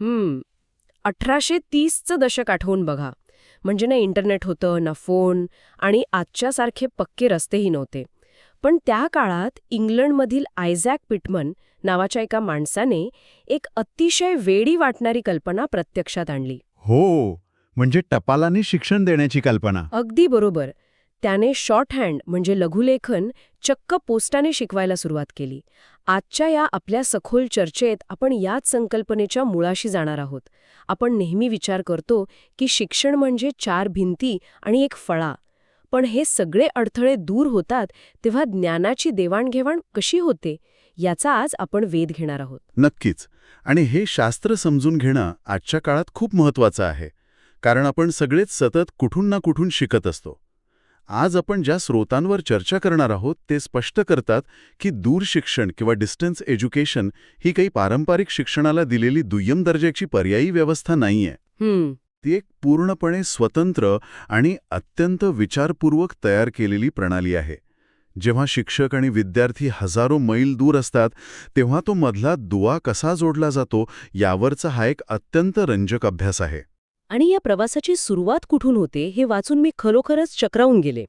हम्म 1830चं दशक आठवून बघा. म्हणजे ना इंटरनेट होतं, ना फोन, आणि आजच्यासारखे पक्के रस्तेही नव्हते. पण त्या काळात इंग्लंडमधील आयझॅक पिटमन नावाच्या एका माणसाने एक अतिशय वेडी वाटणारी कल्पना प्रत्यक्षात आणली. हो, म्हणजे टपालाने शिक्षण देण्याची कल्पना. अगदी बरोबर. त्याने शॉर्टहँड म्हणजे लघुलेखन चक्क पोस्टाने शिकवायला सुरुवात केली. आजच्या या आपल्या सखोल चर्चेत आपण याच संकल्पनेच्या मुळाशी जाणार आहोत. आपण नेहमी विचार करतो की शिक्षण म्हणजे 4 भिंती आणि एक फळा. पण हे सगळे अडथळे दूर होतात तेव्हा ज्ञानाची देवाणघेवाण कशी होते, याचा आज आपण वेध घेणार आहोत. नक्कीच. आणि हे शास्त्र समजून घेणं आजच्या काळात खूप महत्वाचं आहे. कारण आपण सगळेच सतत कुठून ना कुठून शिकत असतो. आज आपण ज्या स्रोतांवर चर्चा करणार आहोत ते स्पष्ट करतात की दूर शिक्षण किंवा डिस्टन्स एज्युकेशन ही काही पारंपरिक शिक्षणाला दिलेली दुय्यम दर्जाची पर्यायी व्यवस्था नाहीये. ती एक पूर्णपणे स्वतंत्र आणि अत्यंत विचारपूर्वक तयार केलेली प्रणाली आहे. जेव्हा शिक्षक आणि विद्यार्थी हजारो मैल दूर असतात तेव्हा तो मधला दुवा कसा जोडला जातो यावरचा हा एक अत्यंत रंजक अभ्यास आहे. आणि या प्रवासाची सुरुवात कुठून होते हे वाचून मी खरोखरच चक्रावून गेले.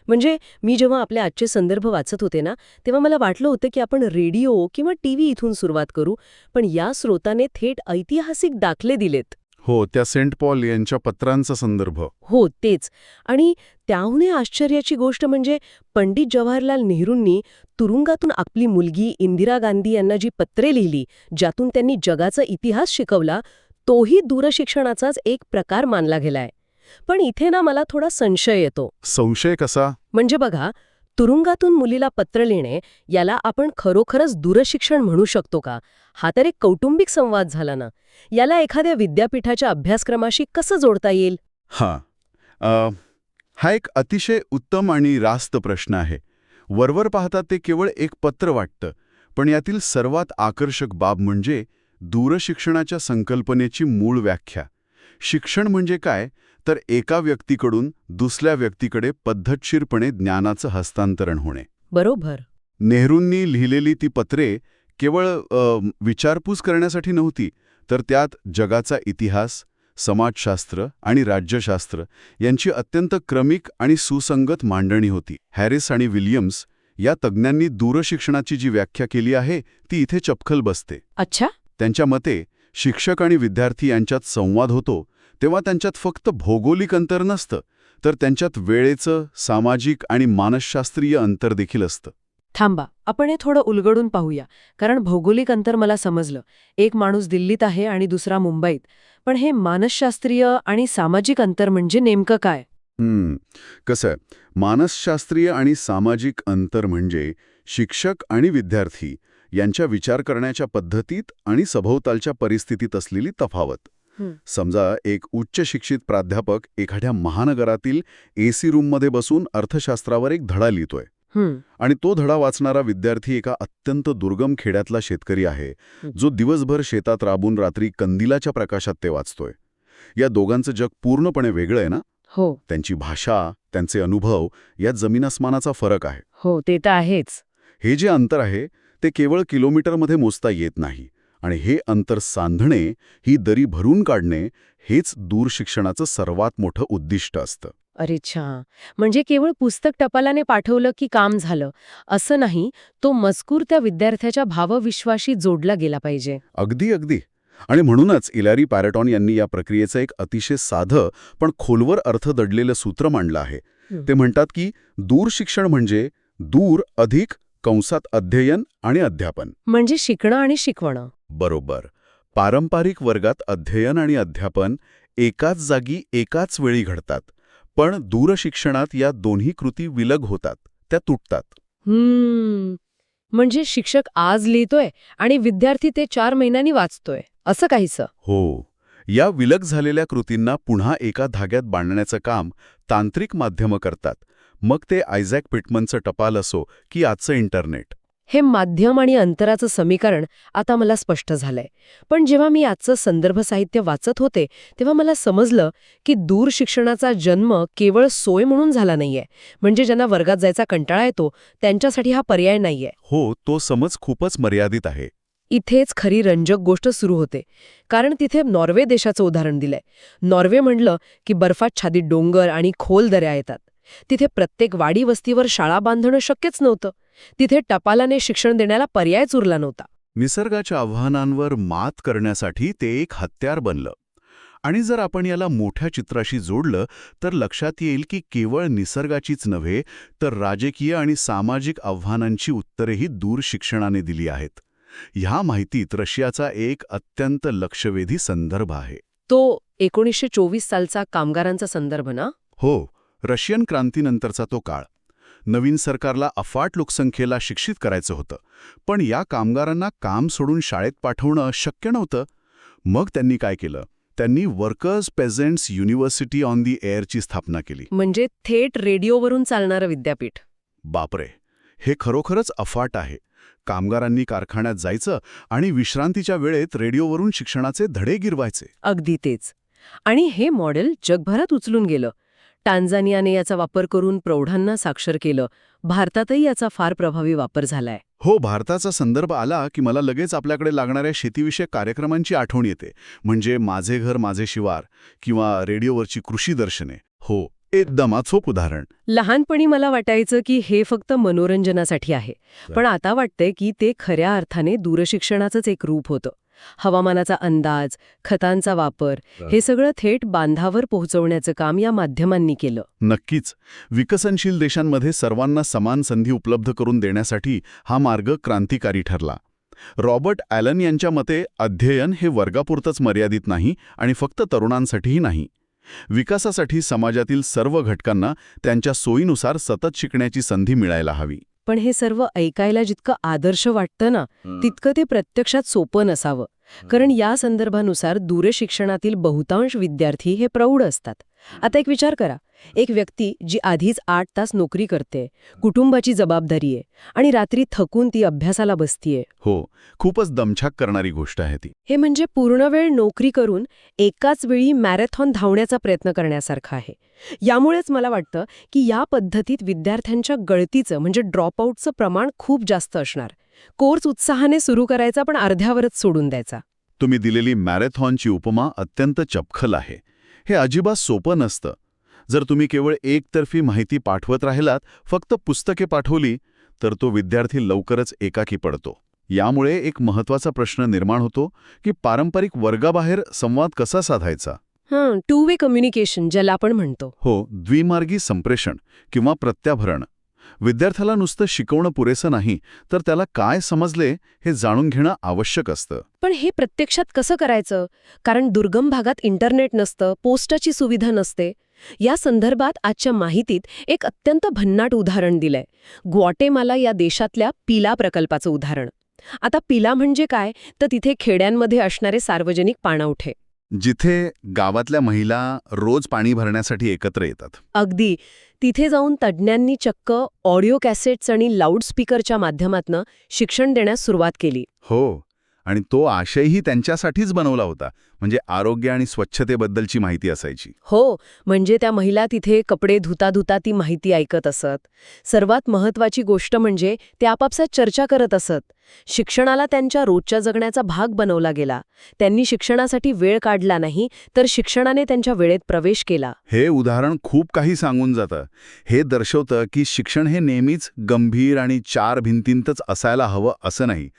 म्हणजे मी जेव्हा आपले आजचे संदर्भ वाचत होते ना, तेव्हा मला वाटलं होतं की आपण रेडिओ किंवा टीव्ही इथून सुरुवात करू, पण या स्रोताने थेट ऐतिहासिक दाखले दिलेत. हो, त्या सेंट पॉल यांच्या पत्रांचा संदर्भ. हो, तेच. आणि त्याहूनही आश्चर्याची गोष्ट म्हणजे पंडित जवाहरलाल नेहरूंनी तुरुंगातून आपली मुलगी इंदिरा गांधी यांना जी पत्रे लिहिली, ज्यातून त्यांनी जगाचा इतिहास शिकवला, तोही दूरशिक्षणाचाच एक प्रकार मानला गेलाय. पण इथे ना मला थोडा संशय येतो. संशय कसा? म्हणजे बघा, तुरुंगातून मुलीला पत्र लिहिणे याला आपण खरोखरच दूरशिक्षण म्हणू शकतो का? हा तर एक कौटुंबिक संवाद झाला ना. याला एखाद्या विद्यापीठाच्या अभ्यासक्रमाशी कसं जोडता येईल? हा एक अतिशय उत्तम आणि रास्त प्रश्न आहे. वरवर पाहता ते केवळ एक पत्र वाटतं, पण यातील सर्वात आकर्षक बाब म्हणजे दूरशिक्षणाच्या संकल्पनेची मूळ व्याख्या. शिक्षण म्हणजे काय, तर एका व्यक्तीकडून दुसऱ्या व्यक्तीकडे पद्धतशीरपणे ज्ञानाचं हस्तांतरण होणे. बरोबर. नेहरूंनी लिहिलेली ती पत्रे केवळ विचारपूस करण्यासाठी नव्हती, तर त्यात जगाचा इतिहास, समाजशास्त्र आणि राज्यशास्त्र यांची अत्यंत क्रमिक आणि सुसंगत मांडणी होती. हॅरिस आणि विल्यम्स या तज्ज्ञांनी दूरशिक्षणाची जी व्याख्या केली आहे ती इथे चपखल बसते. अच्छा. त्यांच्या मते शिक्षक आणि विद्यार्थी यांच्यात संवाद होतो तेव्हा त्यांच्यात फक्त भौगोलिक अंतर नसतं, तर त्यांच्यात वेळेचं, सामाजिक आणि मानसशास्त्रीय अंतर देखील असतं. थांबा, आपण हे थोडं उलगडून पाहूया. कारण भौगोलिक अंतर मला समजलं. एक माणूस दिल्लीत आहे आणि दुसरा मुंबईत. पण हे मानसशास्त्रीय आणि सामाजिक अंतर म्हणजे नेमकं काय? कसं आहे, मानसशास्त्रीय आणि सामाजिक अंतर म्हणजे शिक्षक आणि विद्यार्थी यांच्या विचार करण्याच्या पद्धतीत आणि सभोवतालच्या परिस्थितीत असलेली तफावत. समजा एक उच्च शिक्षित प्राध्यापक एखाद्या महानगरातील AC रूममध्ये बसून अर्थशास्त्रावर एक धडा लिहितोय, आणि तो धडा वाचणारा विद्यार्थी एका अत्यंत दुर्गम खेड्यातला शेतकरी आहे, जो दिवसभर शेतात राबून रात्री कंदिलाच्या प्रकाशात ते वाचतोय. या दोघांचं जग पूर्णपणे वेगळं आहे ना. हो. त्यांची भाषा, त्यांचे अनुभव यात जमीन-आसमानाचा फरक आहे. हो, ते तर आहेच. हे जे अंतर आहे ते केवळ किलोमीटरमध्ये मोजता येत नाही, आणि हे अंतर सांधणे, ही दरी भरून काढणे, हेच दूरशिक्षणाचं सर्वात मोठं उद्दिष्ट असतं. अरे छा. म्हणजे केवळ पुस्तक टपालाने पाठवलं की काम झालं असं नाही, तो मजकूर त्या विद्यार्थ्याच्या भावविश्वाशी जोडला गेला पाहिजे. अगदी अगदी. आणि म्हणूनच इलॅरी पॅरेटॉन यांनी या प्रक्रियेचं एक अतिशय साधं पण खोलवर अर्थ दडलेलं सूत्र मांडलं आहे. ते म्हणतात की दूरशिक्षण म्हणजे दूर अधिक कंसात अध्ययन आणि अध्यापन. म्हणजे शिकणं आणि शिकवणं. बरोबर. पारंपरिक वर्गात अध्ययन आणि अध्यापन एकाच जागी एकाच वेळी घडतात, पण दूरशिक्षणात या दोन्ही कृती विलग होतात, त्या तुटतात. म्हणजे शिक्षक आज लिहितोय आणि विद्यार्थी ते 4 महिन्यांनी वाचतोय, असं काहीसं. हो. या विलग झालेल्या कृतींना पुन्हा एका धाग्यात बांधण्याचं काम तांत्रिक माध्यमं करतात. मग ते आयझॅक पिटमनचं टपाल असो की आजचं इंटरनेट. हे माध्यम आणि अंतराचं समीकरण आता मला स्पष्ट झालंय. पण जेव्हा मी आजचं संदर्भ साहित्य वाचत होते तेव्हा मला समजलं की दूर शिक्षणाचा जन्म केवळ सोय म्हणून झाला नाहीये. म्हणजे ज्यांना वर्गात जायचा कंटाळा येतो त्यांच्यासाठी हा पर्याय नाहीये. हो, तो समज खूपच मर्यादित आहे. इथेच खरी रंजक गोष्ट सुरू होते, कारण तिथे नॉर्वे देशाचं उदाहरण दिलंय. नॉर्वे म्हणलं की बर्फाच्छादित डोंगर आणि खोल दऱ्या येतात. तिथे प्रत्येक वाडी वस्तीवर शाळा बांधणं शक्यच नव्हतं. तिथे टपालाने शिक्षण देण्याला पर्यायच उरला नव्हता. निसर्गाच्या आव्हानांवर मात करण्यासाठी ते एक हत्यार बनलं. आणि जर आपण याला मोठ्या चित्राशी जोडलं तर लक्षात येईल की केवळ निसर्गाचीच नव्हे तर राजकीय आणि सामाजिक आव्हानांची उत्तरेही दूर शिक्षणाने दिली आहेत. ह्या माहितीत रशियाचा एक अत्यंत लक्षवेधी संदर्भ आहे. तो 1924 सालचा कामगारांचा संदर्भ ना? हो, रशियन क्रांतीनंतरचा तो काळ. नवीन सरकारला अफाट लोकसंख्येला शिक्षित करायचं होतं, पण या कामगारांना काम सोडून शाळेत पाठवणं शक्य नव्हतं. मग त्यांनी काय केलं? त्यांनी वर्कर्स पेझंट्स युनिव्हर्सिटी ऑन दी एअरची स्थापना केली. म्हणजे थेट रेडिओवरून चालणारं विद्यापीठ. बापरे, हे खरोखरच अफाट आहे. कामगारांनी कारखान्यात जायचं आणि विश्रांतीच्या वेळेत रेडिओवरून शिक्षणाचे धडे गिरवायचे. अगदी तेच. आणि हे मॉडेल जगभरात उचलून गेलं. टांझानियाने याचा वापर करून प्रौढांना साक्षर केलं. भारतातही याचा फार प्रभावी वापर झालाय. हो, भारताचा संदर्भ आला की मला लगेच आपल्याकडे लागणाऱ्या शेतीविषयक कार्यक्रमांची आठवण येते. म्हणजे माझे घर माझे शिवार किंवा रेडिओवरची कृषी दर्शने. हो, एकदम अचूक उदाहरण. लहानपणी मला वाटायचं की हे फक्त मनोरंजनासाठी आहे, पण आता वाटतंय की ते खऱ्या अर्थाने दूरशिक्षणाचंच एक रूप होतं. हवामानाचा अंदाज, खतांचा वापर, हे सगळं थेट बांधावर पोहोचवण्याचं काम या माध्यमांनी केलं. नक्कीच. विकसनशील देशांमध्ये सर्वांना समान संधी उपलब्ध करून देण्यासाठी हा मार्ग क्रांतिकारी ठरला. रॉबर्ट ॲलन यांच्या मते अध्ययन हे वर्गापुरतंच मर्यादित नाही आणि फक्त तरुणांसाठीही नाही. विकासासाठी समाजातील सर्व घटकांना त्यांच्या सोयीनुसार सतत शिकण्याची संधी मिळायला हवी. पण हे सर्व ऐकायला जितकं आदर्श वाटतं ना, तितकं ते प्रत्यक्षात सोपं नसावं. कारण या संदर्भानुसार दूरशिक्षणातील बहुतांश विद्यार्थी हे प्रौढ असतात. आता एक विचार करा, एक व्यक्ती जी आधीच 8 तास नोकरी करते, कुटुंबाची जबाबदारी आहे आणि रात्री थकून ती अभ्यासाला बसतीये. हो, खूपच दमछाक करणारी गोष्ट आहे ती. हे म्हणजे पूर्ण वेळ नोकरी करून एकाच वेळी मॅरेथॉन धावण्याचा प्रयत्न करण्यासारखं आहे. यामुळेच मला वाटतं की या पद्धतीत विद्यार्थ्यांच्या गळतीचं म्हणजे ड्रॉपआउटचं प्रमाण खूप जास्त असणार. कोर्स उत्साहाने सुरू करायचा पण अर्ध्यावरच सोडून द्यायचा. तुम्ही दिलेली मॅरेथॉनची उपमा अत्यंत चपखल आहे. हे अजिबात सोपं नसतं. जर तुम्ही केवळ एकतर्फी माहिती पाठवत राहिलात, फक्त पुस्तके पाठवली, तर तो विद्यार्थी लवकरच एकाकी पडतो. यामुळे एक महत्त्वाचा प्रश्न निर्माण होतो की पारंपरिक वर्गाबाहेर संवाद कसा साधायचा. टू वे कम्युनिकेशन ज्याला आपण म्हणतो. हो, द्विमार्गी संप्रेषण किंवा प्रत्याभरण. विद्यार्थ्याला नुसतं शिकवणं पुरेसं नाही, तर त्याला काय समजले हे जाणून घेणं आवश्यक असतं. पण हे प्रत्यक्षात कसं करायचं? कारण दुर्गम भागात इंटरनेट नसतं, पोस्टाची सुविधा नसते. या संदर्भात आजच्या माहितीत एक अत्यंत भन्नाट उदाहरण दिलंय. ग्वाटेमाला या देशातल्या पिला प्रकल्पाचं उदाहरण. आता पिला म्हणजे काय, तर तिथे खेड्यांमध्ये असणारे सार्वजनिक पाणवठे, जिथे गावातल्या महिला रोज पाणी भरण्यासाठी एकत्र येतात. अगदी तिथे जाऊन तज्ज्ञांनी चक्क ऑडिओ कॅसेट्स आणि लाऊडस्पीकरच्या माध्यमातून शिक्षण देण्यास सुरुवात केली. हो, आणि तो आशयही त्यांच्यासाठीच बनवला होता. म्हणजे आरोग्य आणि स्वच्छतेबद्दलची माहिती असायची. हो, म्हणजे त्या महिला तिथे कपडे धुता धुता ती माहिती ऐकत असत. सर्वात महत्वाची गोष्ट म्हणजे ते आपापसात चर्चा करत असत. शिक्षणाला त्यांच्या रोजच्या जगण्याचा भाग बनवला गेला. त्यांनी शिक्षणासाठी वेळ काढला नाही, तर शिक्षणाने त्यांच्या वेळेत प्रवेश केला. हे उदाहरण खूप काही सांगून जातं. हे दर्शवतं की शिक्षण हे नेहमीच गंभीर आणि 4 भिंतींतच असायला हवं असं नाही.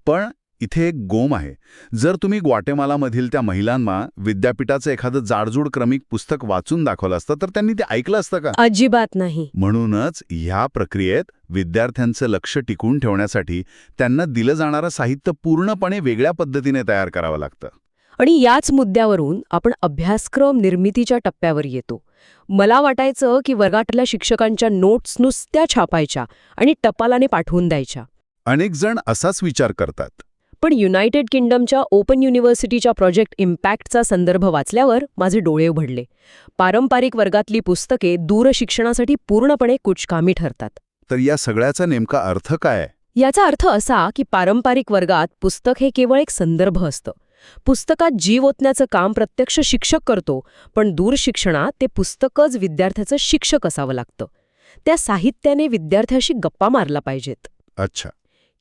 पण इथे एक गोम आहे. जर तुम्ही ग्वाटेमालामधील त्या महिलांना विद्यापीठाचं एखादं जाडजूड क्रमिक पुस्तक वाचून दाखवलं असतं, तर त्यांनी ते ऐकलं असतं का? अजिबात नाही. म्हणूनच ह्या प्रक्रियेत विद्यार्थ्यांचं लक्ष टिकून ठेवण्यासाठी त्यांना दिलं जाणारं साहित्य पूर्णपणे वेगळ्या पद्धतीने तयार करावं लागतं. आणि याच मुद्द्यावरून आपण अभ्यासक्रम निर्मितीच्या टप्प्यावर येतो. मला वाटायचं की वर्गातल्या शिक्षकांच्या नोट्स नुसत्या छापायच्या आणि टपालाने पाठवून द्यायच्या. अनेक जण असाच विचार करतात. पण युनायटेड किंगडमच्या ओपन युनिव्हर्सिटीच्या प्रोजेक्ट इम्पॅक्टचा संदर्भ वाचल्यावर माझे डोळे उघडले. पारंपरिक वर्गातली पुस्तके दूरशिक्षणासाठी पूर्णपणे कुचकामी ठरतात. तर या सगळ्याचा नेमका अर्थ काय आहे? याचा अर्थ असा की पारंपरिक वर्गात पुस्तक हे केवळ एक संदर्भ असतं. पुस्तकात जीव ओतण्याचं काम प्रत्यक्ष शिक्षक करतो, पण दूरशिक्षणात ते पुस्तकच विद्यार्थ्याचं शिक्षक असावं लागतं. त्या साहित्याने विद्यार्थ्याशी गप्पा मारला पाहिजेत. अच्छा.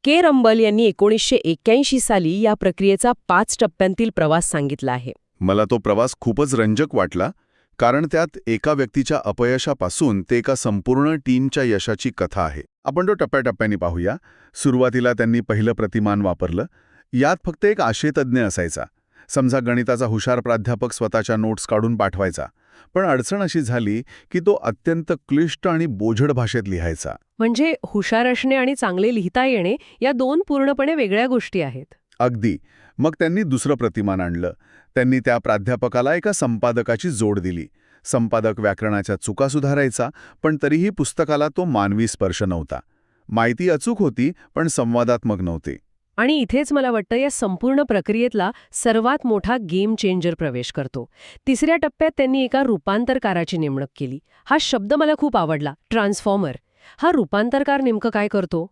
के रंबल यांनी 1981 साली या प्रक्रियेचा 5 टप्प्यांतील प्रवास सांगितला आहे. मला तो प्रवास खूपच रंजक वाटला, कारण त्यात एका व्यक्तीच्या अपयशापासून ते एका संपूर्ण टीमच्या यशाची कथा आहे. आपण तो टप्प्याटप्प्याने पाहूया. सुरुवातीला त्यांनी पहिलं प्रतिमान वापरलं. यात फक्त एक आशयतज्ञ असायचा. समजा गणिताचा हुशार प्राध्यापक स्वतःच्या नोट्स काढून पाठवायचा. पण अडचण अशी झाली की तो अत्यंत क्लिष्ट आणि बोझड भाषेत लिहायचा. म्हणजे हुशार असणे आणि चांगले लिहिता येणे या दोन पूर्णपणे वेगळ्या गोष्टी आहेत. अगदी. मग त्यांनी दुसरं प्रतिमान आणलं. त्यांनी त्या प्राध्यापकाला एका संपादकाची जोड दिली. संपादक व्याकरणाच्या चुका सुधारायचा, पण तरीही पुस्तकाला तो मानवी स्पर्श नव्हता. माहिती अचूक होती, पण संवादात्मक नव्हती. आणि इथेच मला वाटतं या संपूर्ण प्रक्रियेतला सर्वात मोठा गेम चेंजर प्रवेश करतो. तिसऱ्या टप्प्यात त्यांनी एका रूपांतरकाराची नेमणूक केली. हा शब्द मला खूप आवडला, ट्रान्सफॉर्मर. हा रूपांतरकार नेमकं काय करतो?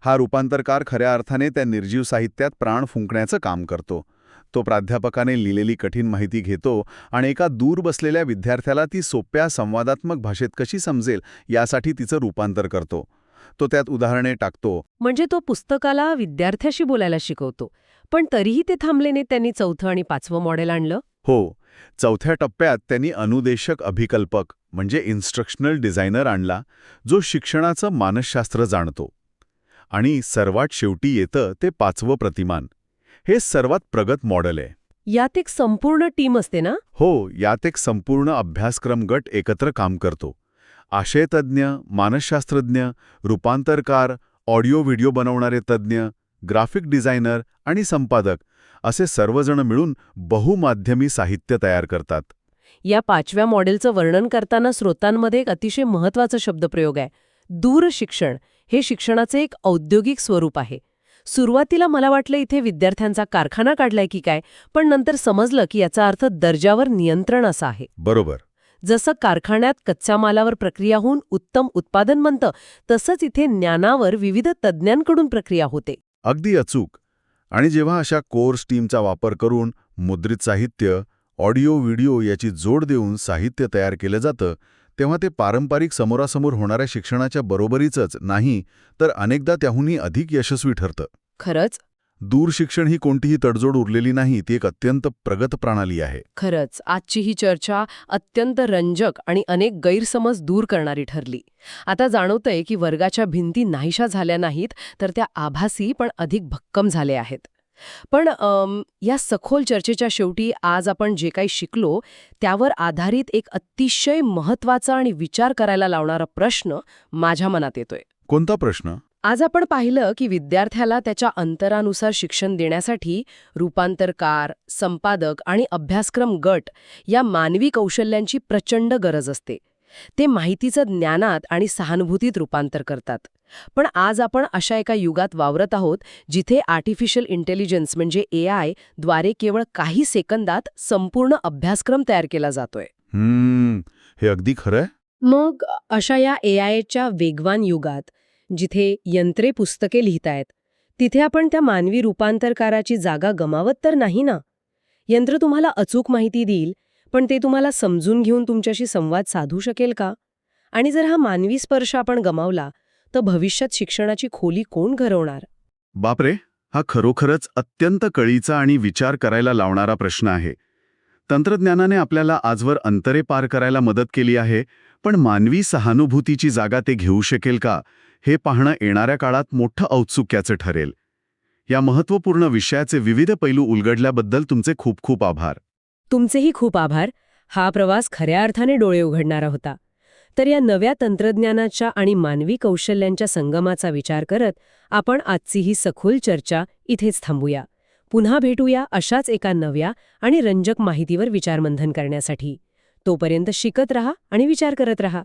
हा रूपांतरकार खऱ्या अर्थाने त्या निर्जीव साहित्यात प्राण फुंकण्याचं काम करतो. तो प्राध्यापकाने लिहिलेली कठीण माहिती घेतो आणि एका दूर बसलेल्या विद्यार्थ्याला ती सोप्या संवादात्मक भाषेत कशी समजेल यासाठी तिचं रूपांतर करतो. तो त्यात उदाहरणे टाकतो. म्हणजे तो पुस्तकाला विद्यार्थ्याशी बोलायला शिकवतो. पण तरीही ते थांबले नाही. त्यांनी 4थं आणि 5वं मॉडेल आणलं. हो, चौथ्या टप्प्यात त्यांनी अनुदेशक अभिकल्पक म्हणजे इन्स्ट्रक्शनल डिझायनर आणला, जो शिक्षणाचं मानसशास्त्र जाणतो. आणि सर्वात शेवटी येतं ते 5वं प्रतिमान. हे सर्वात प्रगत मॉडेल आहे. यात एक संपूर्ण टीम असते ना? हो, यात एक संपूर्ण अभ्यासक्रम गट एकत्र काम करतो. आशयतज्ञ, मानसशास्त्रज्ञ, रूपांतरकार, ऑडिओ व्हिडिओ बनवणारे तज्ज्ञ, ग्राफिक डिझायनर आणि संपादक असे सर्वजण मिळून बहुमाध्यमी साहित्य तयार करतात. या 5व्या मॉडेलचं वर्णन करताना स्रोतांमध्ये एक अतिशय महत्त्वाचा शब्दप्रयोग आहे, दूरशिक्षण. हे शिक्षणाचे एक औद्योगिक स्वरूप आहे. सुरुवातीला मला वाटलं इथे विद्यार्थ्यांचा कारखाना काढलाय की काय, पण नंतर समजलं की याचा अर्थ दर्जावर नियंत्रण असा आहे. बरोबर. जसं कारखान्यात कच्च्या मालावर प्रक्रिया होऊन उत्तम उत्पादन बनतं, तसंच इथे ज्ञानावर विविध तज्ज्ञांकडून प्रक्रिया होते. अगदी अचूक. आणि जेव्हा अशा कोर्स टीमचा वापर करून मुद्रित साहित्य, ऑडिओ व्हिडिओ याची जोड देऊन साहित्य तयार केलं जातं, तेव्हा ते पारंपरिक समोरासमोर होणाऱ्या शिक्षणाच्या बरोबरीचंच नाही, तर अनेकदा त्याहूनही अधिक यशस्वी ठरतं. खरंच दूरशिक्षण ही कोणतीही तडजोड उरलेली नाही, ती एक अत्यंत प्रगत प्रणाली आहे. खरंच आजची ही चर्चा अत्यंत रंजक आणि अनेक गैरसमज दूर करणारी ठरली. आता जाणवतंय की वर्गाच्या भिंती नाहीशा झाल्या नाहीत, तर त्या आभासी पण अधिक भक्कम झाल्या आहेत. पण या सखोल चर्चेच्या शेवटी आज आपण जे काही शिकलो त्यावर आधारित एक अतिशय महत्त्वाचा आणि विचार करायला लावणारा प्रश्न माझ्या मनात येतोय. कोणता प्रश्न? आज आपण पाहिलं की विद्यार्थ्याला त्याच्या अंतरानुसार शिक्षण देण्यासाठी रूपांतरकार, संपादक आणि अभ्यासक्रम गट या मानवी कौशल्यांची प्रचंड गरज असते. ते माहितीचं ज्ञानात आणि सहानुभूतीत रूपांतर करतात. पण आज आपण अशा एका युगात वावरत आहोत जिथे आर्टिफिशियल इंटेलिजन्स म्हणजे AI द्वारे केवळ काही सेकंदात संपूर्ण अभ्यासक्रम तयार केला जातोय. हे अगदी खरंय. मग अशा या AIच्या वेगवान युगात जिथे यंत्रे पुस्तके लिहितायत, तिथे आपण त्या मानवी रूपांतरकाराची जागा गमावत तर नाही ना? यंत्र तुम्हाला अचूक माहिती देईल, पण ते तुम्हाला समजून घेऊन तुमच्याशी संवाद साधू शकेल का? आणि जर हा मानवी स्पर्श आपण गमावला, तर भविष्यात शिक्षणाची खोली कोण घरवणार? बापरे, हा खरोखरच अत्यंत कळीचा आणि विचार करायला लावणारा प्रश्न आहे. तंत्रज्ञानाने आपल्याला आजवर अंतरे पार करायला मदत केली आहे, पण मानवी सहानुभूतीची जागा ते घेऊ शकेल का, हे पाहणं येणाऱ्या काळात मोठं औत्सुक्याचं ठरेल. या महत्त्वपूर्ण विषयाचे विविध पैलू उलगडल्याबद्दल तुमचे खूप खूप आभार. तुमचेही खूप आभार. हा प्रवास खऱ्या अर्थाने डोळे उघडणारा होता. तर या नव्या तंत्रज्ञानाच्या आणि मानवी कौशल्यांच्या संगमाचा विचार करत आपण आजची ही सखोल चर्चा इथेच थांबूया. पुन्हा भेटूया अशाच एका नव्या आणि रंजक माहितीवर विचारमंथन करण्यासाठी. तोपर्यंत शिकत रहा आणि विचार करत रहा.